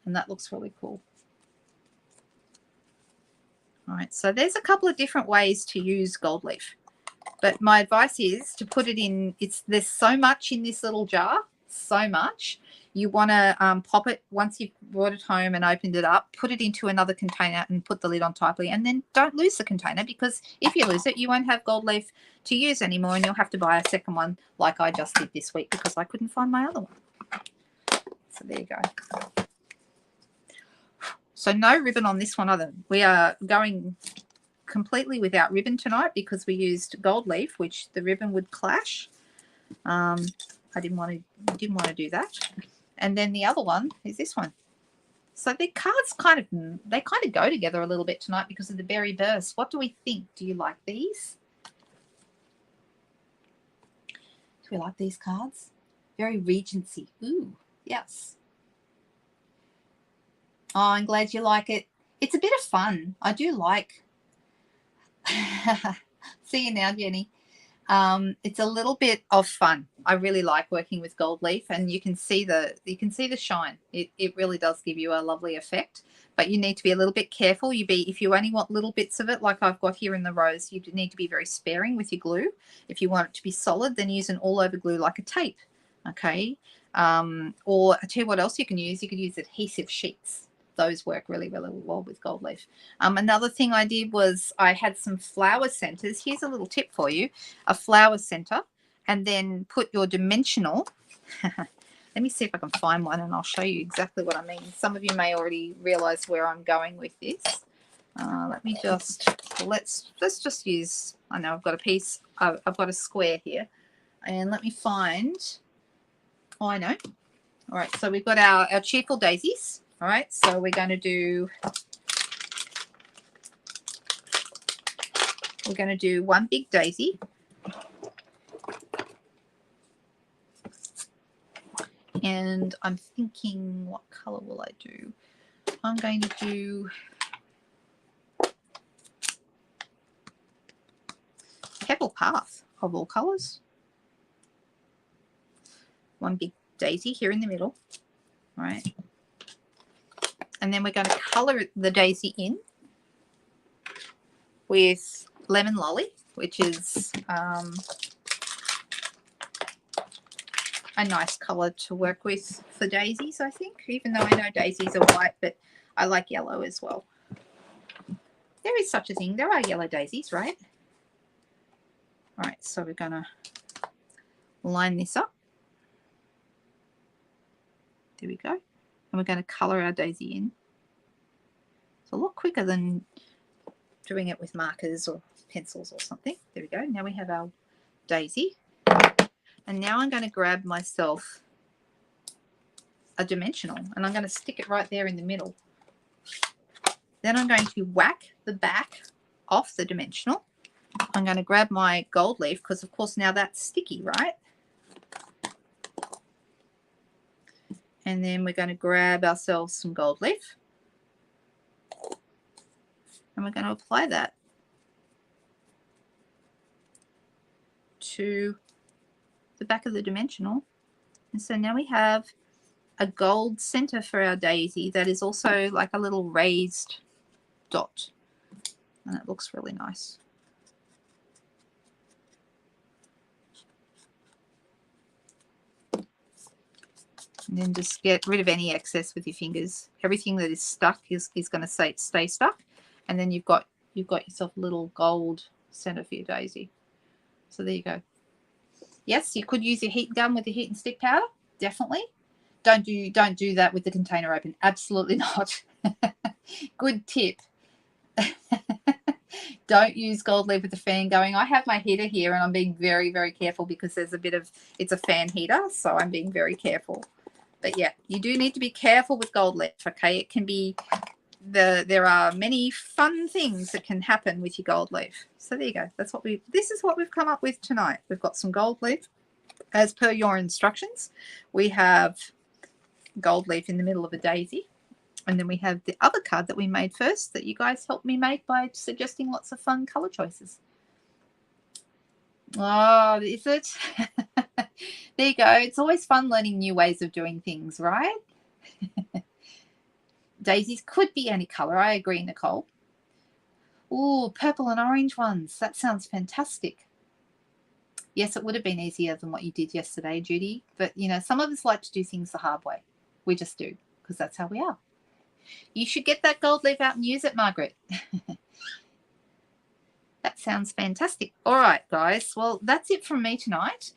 and that looks really cool. All right, so there's a couple of different ways to use gold leaf, but my advice is to put it in. There's so much in this little jar, so much. You want to pop it once you've brought it home and opened it up, put it into another container and put the lid on tightly, and then don't lose the container, because if you lose it, you won't have gold leaf to use anymore, and you'll have to buy a second one like I just did this week because I couldn't find my other one. So there you go. So no ribbon on this one either. We are going completely without ribbon tonight because we used gold leaf, which the ribbon would clash. I didn't want to do that. And then the other one is this one. So the cards kind of go together a little bit tonight because of the berry burst. What do we think? Do you like these? Do we like these cards? Very Regency. Ooh, yes. Oh, I'm glad you like it. It's a bit of fun. I do like. See you now, Jenny. It's a little bit of fun. I really like working with gold leaf, and you can see the shine. It really does give you a lovely effect, but you need to be a little bit careful. If you only want little bits of it, like I've got here in the rose, you need to be very sparing with your glue. If you want it to be solid, then use an all over glue like a tape. Okay. Or I tell you what else you can use. You could use adhesive sheets. Those work really, really well with gold leaf. Another thing I did was I had some flower centers. Here's a little tip for you. A flower center, and then put your dimensional. Let me see if I can find one, and I'll show you exactly what I mean. Some of you may already realize where I'm going with this. Let me just, let's just use, I know I've got a piece, I've got a square here. And let me find, oh, I know. All right, so we've got our cheerful daisies. All right, so we're going to do we're going to do one big daisy. And I'm thinking, what color will I do? I'm going to do Pebble Path of all colors. One big daisy here in the middle, right? And then we're going to color the daisy in with Lemon Lolly, which is a nice color to work with for daisies, I think, even though I know daisies are white, but I like yellow as well. There is such a thing. There are yellow daisies, right? All right, so we're going to line this up. There we go. And we're going to color our daisy in. It's a lot quicker than doing it with markers or pencils or something. There we go. Now we have our daisy. And now I'm going to grab myself a dimensional and I'm going to stick it right there in the middle. Then I'm going to whack the back off the dimensional. I'm going to grab my gold leaf because, of course, now that's sticky, right? And then we're going to grab ourselves some gold leaf. And we're going to apply that to the back of the dimensional. And so now we have a gold center for our daisy that is also like a little raised dot. And it looks really nice. And then just get rid of any excess with your fingers. Everything that is stuck is going to stay stuck. And then you've got yourself a little gold center for your daisy. So there you go. Yes, you could use your heat gun with the heat and stick powder. Definitely. Don't do that with the container open. Absolutely not. Good tip. Don't use gold leaf with the fan going. I have my heater here and I'm being very, very careful because there's a bit of, it's a fan heater. So I'm being very careful. But yeah, you do need to be careful with gold leaf. Okay. It can be, there are many fun things that can happen with your gold leaf. So there you go. This is what we've come up with tonight. We've got some gold leaf as per your instructions. We have gold leaf in the middle of a daisy. And then we have the other card that we made first that you guys helped me make by suggesting lots of fun color choices. Oh, is it? There you go. It's always fun learning new ways of doing things, right? Daisies could be any color. I agree, Nicole. Oh, purple and orange ones. That sounds fantastic. Yes, it would have been easier than what you did yesterday, Judy. But, you know, some of us like to do things the hard way. We just do because that's how we are. You should get that gold leaf out and use it, Margaret. That sounds fantastic. All right, guys. Well, that's it from me tonight.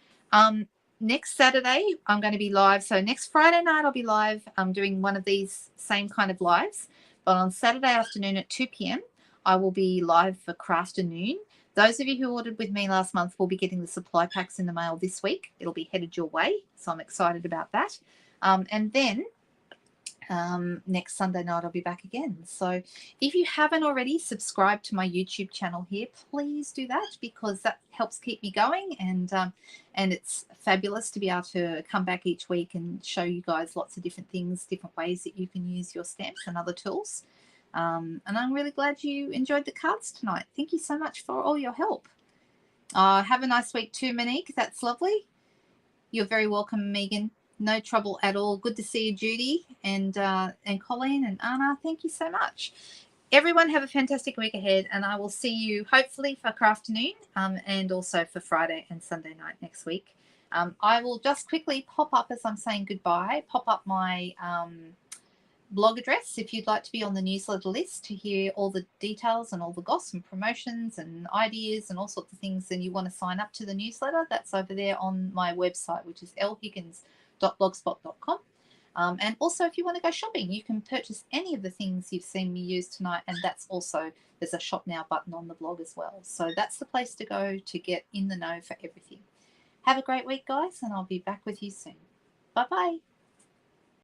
Next Saturday, I'm going to be live. So next Friday night, I'll be live. I'm doing one of these same kind of lives. But on Saturday afternoon at 2 p.m., I will be live for Crafternoon. Those of you who ordered with me last month will be getting the supply packs in the mail this week. It'll be headed your way. So I'm excited about that. And then next Sunday night I'll be back again. So if you haven't already subscribed to my YouTube channel here, please do that because that helps keep me going, and it's fabulous to be able to come back each week and show you guys lots of different things, different ways that you can use your stamps and other tools. And I'm really glad you enjoyed the cards tonight. Thank you so much for all your help. Have a nice week too, Monique. That's lovely. You're very welcome, Megan. No trouble at all. Good to see you, Judy, and Colleen and Anna. Thank you so much. Everyone have a fantastic week ahead, and I will see you hopefully for Crafternoon and also for Friday and Sunday night next week. I will just quickly pop up as I'm saying goodbye, pop up my blog address if you'd like to be on the newsletter list to hear all the details and all the goss and promotions and ideas and all sorts of things, and you want to sign up to the newsletter. That's over there on my website, which is lhiggins.blogspot.com. And also, if you want to go shopping, you can purchase any of the things you've seen me use tonight, and that's also, there's a shop now button on the blog as well. So that's the place to go to get in the know for everything. Have a great week, guys, and I'll be back with you soon. Bye-bye.